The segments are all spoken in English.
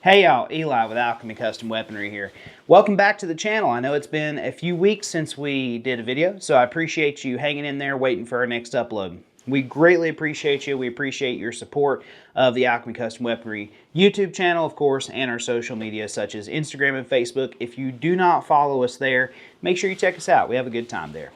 Hey y'all, Eli with Alchemy Custom Weaponry here. Welcome back to the channel. I know it's been a few weeks since we did a video, so I appreciate you hanging in there waiting for our next upload. We greatly appreciate you. We appreciate your support of the Alchemy Custom Weaponry YouTube channel, of course, and our social media such as Instagram and Facebook. If you do not follow us there, make sure you check us out. We have a good time there.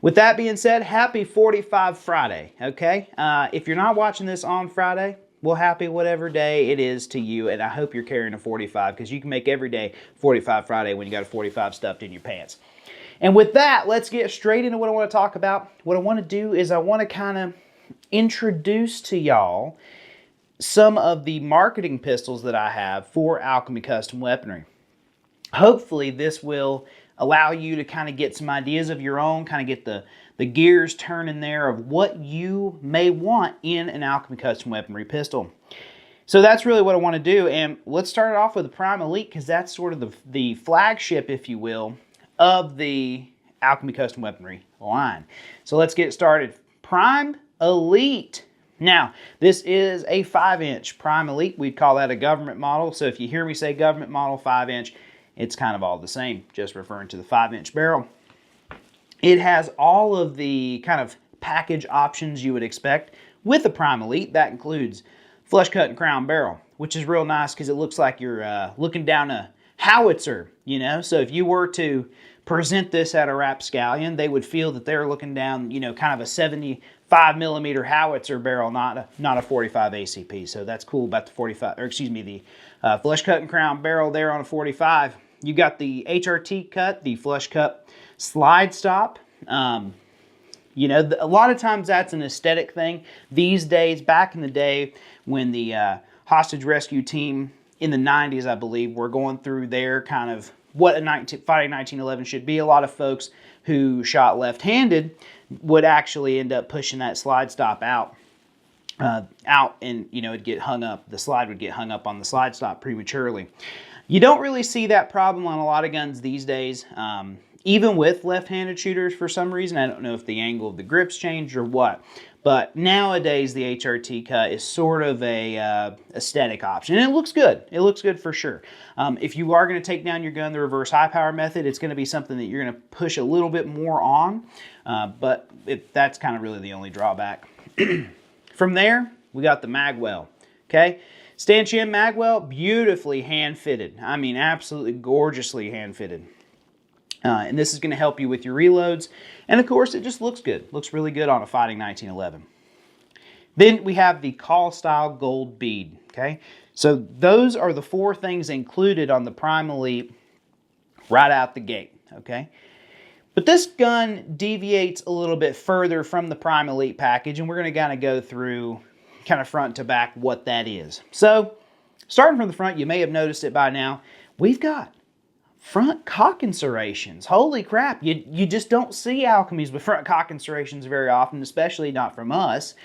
With that being said, happy 45 Friday, okay? If you're not watching this on Friday, well, happy whatever day it is to you, and I hope you're carrying a 45 because you can make every day 45 Friday when you got a 45 stuffed in your pants. And with that, let's get straight into what I want to talk about. What I want to do is I want to kind of introduce to y'all some of the marketing pistols that I have for Alchemy Custom Weaponry. Hopefully this will allow you to kind of get some ideas of your own, kind of get the gears turning there of what you may want in an Alchemy Custom Weaponry pistol. So that's really what I want to do, and let's start it off with the Prime Elite because that's sort of the flagship, if you will, of the Alchemy Custom Weaponry line. So let's get started. Prime Elite. Now, this is a 5-inch Prime Elite. We'd call that a government model, so if you hear me say government model 5-inch, it's kind of all the same, just referring to the 5-inch barrel. It has all of the kind of package options you would expect with the Prime Elite. That includes flush cut and crown barrel, which is real nice because it looks like you're looking down a howitzer, you know? So if you were to present this at a rapscallion, they would feel that they're looking down, you know, kind of a 75 millimeter howitzer barrel, not a 45 ACP. So that's cool about the 45, or excuse me, the flush cut and crown barrel there on a 45. You got the HRT cut, the flush cut slide stop. You know, a lot of times that's an aesthetic thing. These days, back in the day when the hostage rescue team in the 90s, I believe, were going through their kind of what a fighting 1911 should be, a lot of folks who shot left-handed would actually end up pushing that slide stop out and, you know, it'd get hung up. The slide would get hung up on the slide stop prematurely. You don't really see that problem on a lot of guns these days, even with left-handed shooters for some reason. I don't know if the angle of the grip's changed or what, but nowadays the HRT cut is sort of a aesthetic option, and it looks good. It looks good for sure. If you are going to take down your gun the reverse high power method, it's going to be something that you're going to push a little bit more on, but that's kind of really the only drawback. From there, we got the magwell, okay? Stanchion magwell, beautifully hand-fitted. I mean, absolutely gorgeously hand-fitted. And this is going to help you with your reloads. And of course, it just looks good. Looks really good on a fighting 1911. Then we have the Call Style Gold Bead, okay? So those are the 4 things included on the Prime Elite right out the gate, okay? But this gun deviates a little bit further from the Prime Elite package, and we're going to kind of go through kind of front to back what that is. So starting from the front, you may have noticed it by now, we've got front cock insertions. Holy crap, you just don't see Alchemies with front cock insertions very often, especially not from us.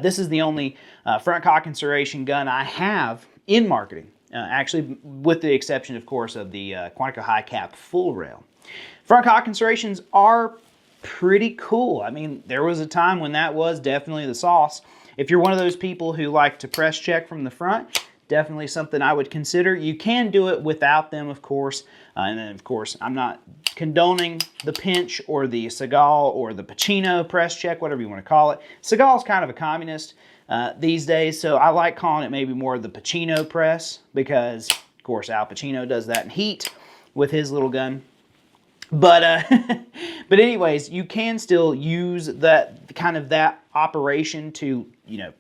This is the only front cock insertion gun I have in marketing, actually with the exception, of course, of the Quantico High Cap Full Rail. Front cock insertions are pretty cool. I mean, there was a time when that was definitely the sauce. If you're one of those people who like to press check from the front, definitely something I would consider. You can do it without them, of course. And then, of course, I'm not condoning the pinch or the Seagal or the Pacino press check, whatever you want to call it. Seagal's kind of a communist these days, so I like calling it maybe more the Pacino press because, of course, Al Pacino does that in Heat with his little gun. But but anyways, you can still use that kind of that operation to, you know,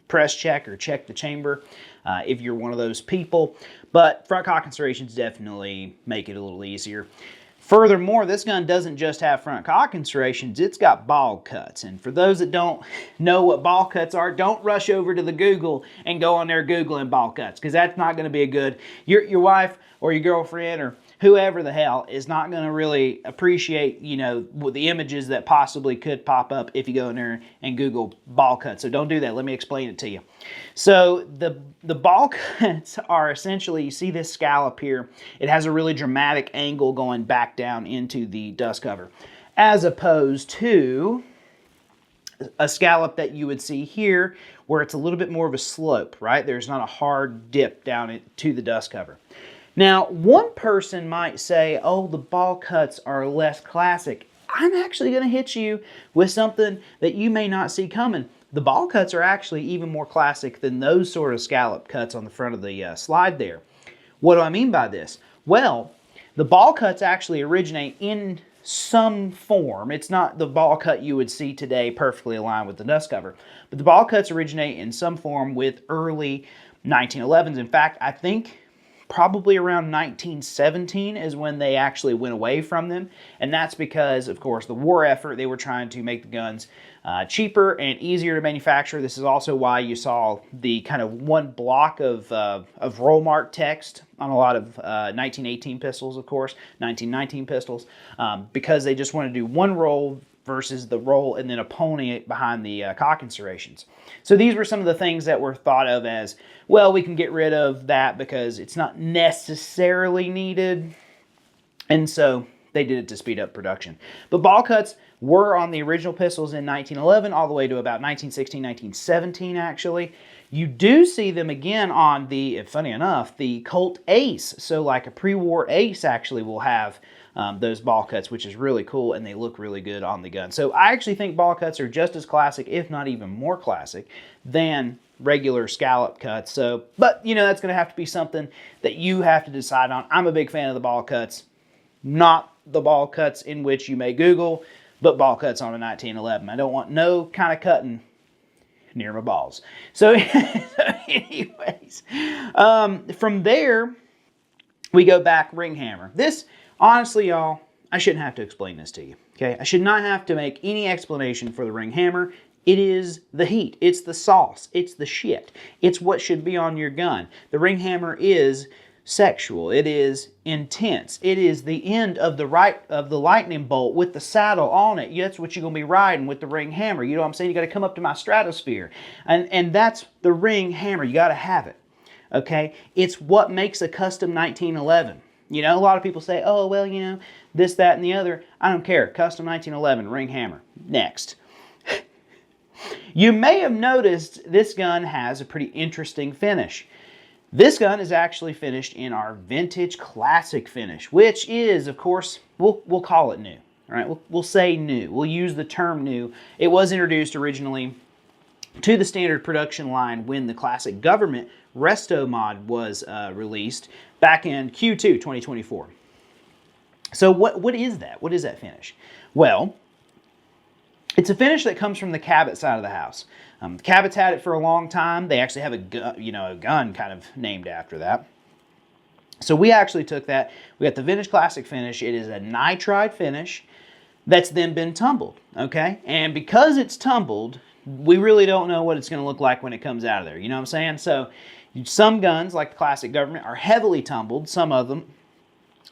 press check or check the chamber if you're one of those people. But front cock insertions definitely make it a little easier. Furthermore, this gun doesn't just have front cock insertions, it's got ball cuts. And for those that don't know what ball cuts are, don't rush over to the Google and go on there Googling ball cuts, because that's not going to be a good, your wife or your girlfriend or whoever the hell is not going to really appreciate, you know, the images that possibly could pop up if you go in there and Google ball cuts. So don't do that. Let me explain it to you. So the ball cuts are essentially, you see this scallop here, it has a really dramatic angle going back down into the dust cover, as opposed to a scallop that you would see here where it's a little bit more of a slope, right? There's not a hard dip down to the dust cover. Now, one person might say, oh, the ball cuts are less classic. I'm actually going to hit you with something that you may not see coming. The ball cuts are actually even more classic than those sort of scallop cuts on the front of the slide there. What do I mean by this? Well, the ball cuts actually originate in some form. It's not the ball cut you would see today perfectly aligned with the dust cover, but the ball cuts originate in some form with early 1911s. In fact, I think probably around 1917 is when they actually went away from them, and that's because, of course, the war effort, they were trying to make the guns cheaper and easier to manufacture. This is also why you saw the kind of one block of roll mark text on a lot of 1918 pistols, of course, 1919 pistols, because they just want to do one roll versus the roll and then a pony behind the cock insertions. So these were some of the things that were thought of as, well, we can get rid of that because it's not necessarily needed. And so they did it to speed up production. But ball cuts were on the original pistols in 1911 all the way to about 1916, 1917 actually. You do see them again on the, funny enough, the Colt Ace. So like a pre-war Ace actually will have those ball cuts, which is really cool, and they look really good on the gun. So I actually think ball cuts are just as classic, if not even more classic, than regular scallop cuts. So, but you know, that's going to have to be something that you have to decide on. I'm a big fan of the ball cuts, not the ball cuts in which you may Google, but ball cuts on a 1911. I don't want no kind of cutting near my balls. So, anyways, from there, we go back ring hammer. This, honestly, y'all, I shouldn't have to explain this to you, okay? I should not have to make any explanation for the ring hammer. It is the heat. It's the sauce. It's the shit. It's what should be on your gun. The ring hammer is sexual. It is intense. It is the end of the lightning bolt with the saddle on it. That's what you're going to be riding with the ring hammer. You know what I'm saying? You got to come up to my stratosphere. And that's the ring hammer. You got to have it. Okay? It's what makes a custom 1911. You know, a lot of people say, oh, well, you know, this, that, and the other. I don't care. Custom 1911, ring hammer. Next. You may have noticed this gun has a pretty interesting finish. This gun is actually finished in our vintage classic finish, which is, of course, we'll call it new. All right, we'll say new. We'll use the term new. It was introduced originally to the standard production line when the classic government Resto mod was released back in Q2 2024. So what is that? What is that finish? Well, it's a finish that comes from the Cabot side of the house. Cabot's had it for a long time. They actually have a gun kind of named after that. So we actually took that. We got the vintage classic finish. It is a nitride finish that's then been tumbled, okay? And because it's tumbled, we really don't know what it's going to look like when it comes out of there. You know what I'm saying? So some guns, like the classic government, are heavily tumbled. Some of them,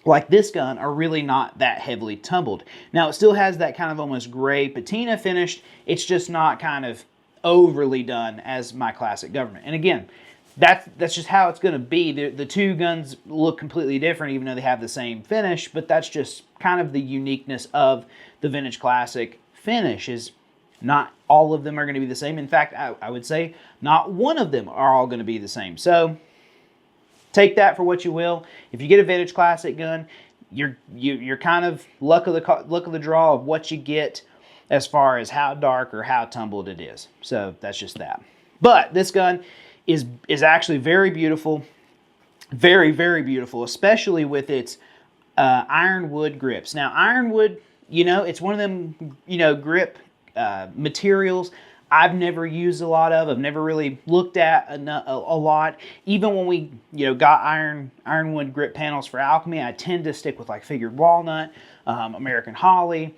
like this gun, are really not that heavily tumbled. Now, it still has that kind of almost gray patina finish. It's just not kind of overly done as my classic government. And again, that's just how it's going to be. The two guns look completely different, even though they have the same finish, but that's just kind of the uniqueness of the vintage classic finish. Is not all of them are going to be the same. In fact, I would say not one of them are all going to be the same. So take that for what you will. If you get a vintage classic gun, you're kind of luck of the draw of what you get as far as how dark or how tumbled it is. So that's just that. But this gun is actually very beautiful, very, very beautiful, especially with its ironwood grips. Now, ironwood, you know, it's one of them, you know, grip materials I've never used a lot of. I've never really looked at a lot. Even when we, you know, got ironwood grip panels for Alchemy, I tend to stick with like figured walnut, American holly,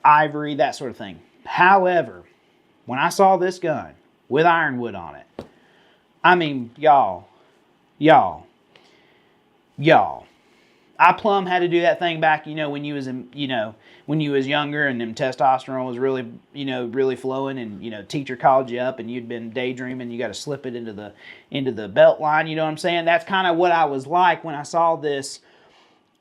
ivory, that sort of thing. However, when I saw this gun with ironwood on it, I mean, y'all, I plumb had to do that thing back, you know, when you was in, you know, when you was younger and them testosterone was really, you know, really flowing, and, you know, teacher called you up and you'd been daydreaming, you got to slip it into the belt line, you know what I'm saying? That's kind of what I was like when I saw this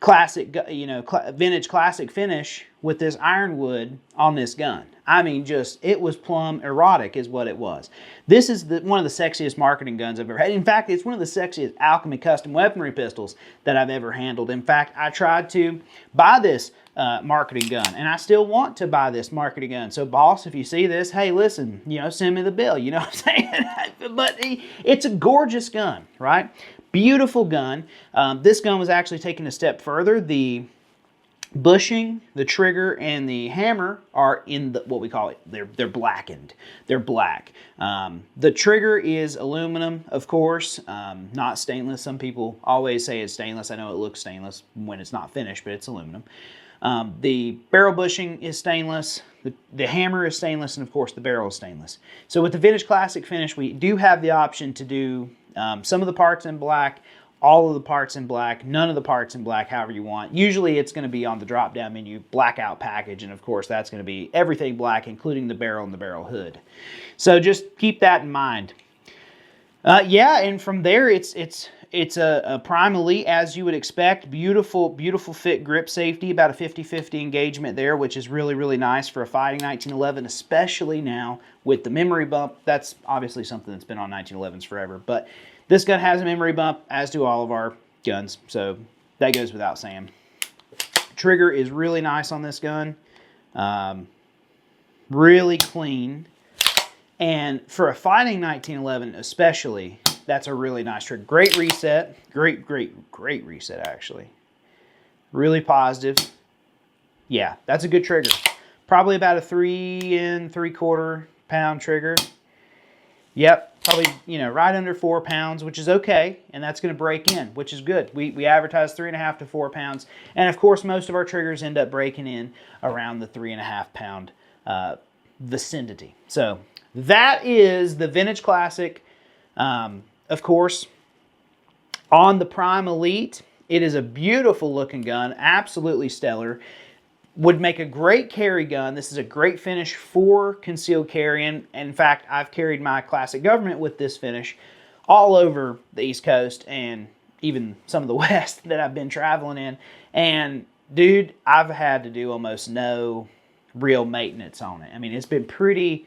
classic, you know, vintage classic finish with this ironwood on this gun. I mean, just, it was plumb erotic is what it was. This is one of the sexiest marketing guns I've ever had. In fact, it's one of the sexiest Alchemy custom weaponry pistols that I've ever handled. In fact, I tried to buy this marketing gun, and I still want to buy this marketing gun. So boss, if you see this, hey, listen, you know, send me the bill, you know what I'm saying? But it's a gorgeous gun, right? Beautiful gun. This gun was actually taken a step further. The bushing, the trigger, and the hammer are in the, what we call it, they're blackened. They're black. The trigger is aluminum, of course, not stainless. Some people always say it's stainless. I know it looks stainless when it's not finished, but it's aluminum. The barrel bushing is stainless. The hammer is stainless, and of course the barrel is stainless. So with the Vintage Classic finish, we do have the option to do some of the parts in black, all of the parts in black, none of the parts in black, however you want. Usually it's going to be on the drop-down menu, blackout package, and of course that's going to be everything black, including the barrel and the barrel hood. So just keep that in mind. Yeah, and from there it's a Prime Elite, as you would expect. Beautiful, beautiful fit grip safety, about a 50-50 engagement there, which is really, really nice for a Fighting 1911, especially now with the memory bump. That's obviously something that's been on 1911s forever, but this gun has a memory bump, as do all of our guns, so that goes without saying. Trigger is really nice on this gun. Really clean. And for a Fighting 1911 especially, that's a really nice trigger. Great reset. Great reset, actually. Really positive. Yeah, that's a good trigger. Probably about a 3 3/4 pound trigger. Yep, probably, you know, right under 4 pounds, which is okay, and that's going to break in, which is good. We advertise 3.5 to 4 pounds, and of course most of our triggers end up breaking in around the 3.5 pound vicinity. So that is the Vintage Classic. Of course, on the Prime Elite, it is a beautiful looking gun, absolutely stellar. Would make a great carry gun. This is a great finish for concealed carry. And in fact, I've carried my Classic Government with this finish all over the East Coast and even some of the West that I've been traveling in. And dude, I've had to do almost no real maintenance on it. I mean, it's been pretty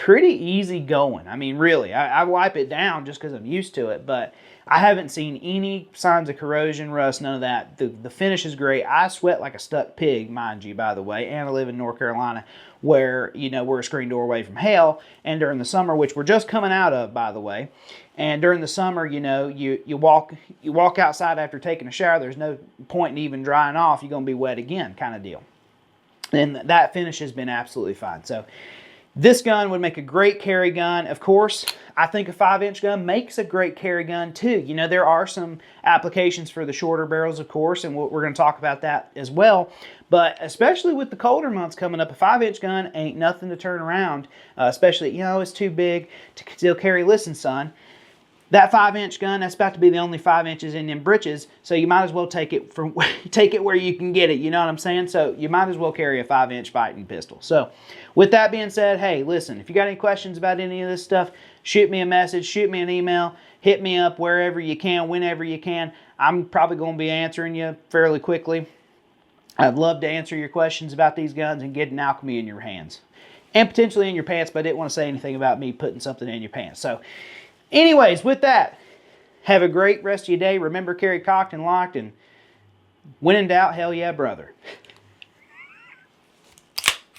easy going. I mean, really, I wipe it down just because I'm used to it, but I haven't seen any signs of corrosion, rust, none of that. The finish is great. I sweat like a stuck pig, mind you, by the way, and I live in North Carolina, where, you know, we're a screen door away from hell, and during the summer, which we're just coming out of, by the way, and during the summer, you know, you walk outside after taking a shower, there's no point in even drying off, you're going to be wet again, kind of deal. And that finish has been absolutely fine. So this gun would make a great carry gun. Of course, I think a 5-inch gun makes a great carry gun too. You know, there are some applications for the shorter barrels, of course, and we're going to talk about that as well. But especially with the colder months coming up, a 5-inch gun ain't nothing to turn around, especially, you know, it's too big to still carry. Listen, son, that 5-inch gun, that's about to be the only 5 inches in them britches, so you might as well take it where you can get it, you know what I'm saying? So you might as well carry a 5-inch fighting pistol. So with that being said, hey, listen, if you got any questions about any of this stuff, shoot me a message, shoot me an email, hit me up wherever you can, whenever you can. I'm probably going to be answering you fairly quickly. I'd love to answer your questions about these guns and get an Alchemy in your hands. And potentially in your pants, but I didn't want to say anything about me putting something in your pants. So anyways, with that, have a great rest of your day. Remember, carry cocked and locked, and when in doubt, hell yeah, brother.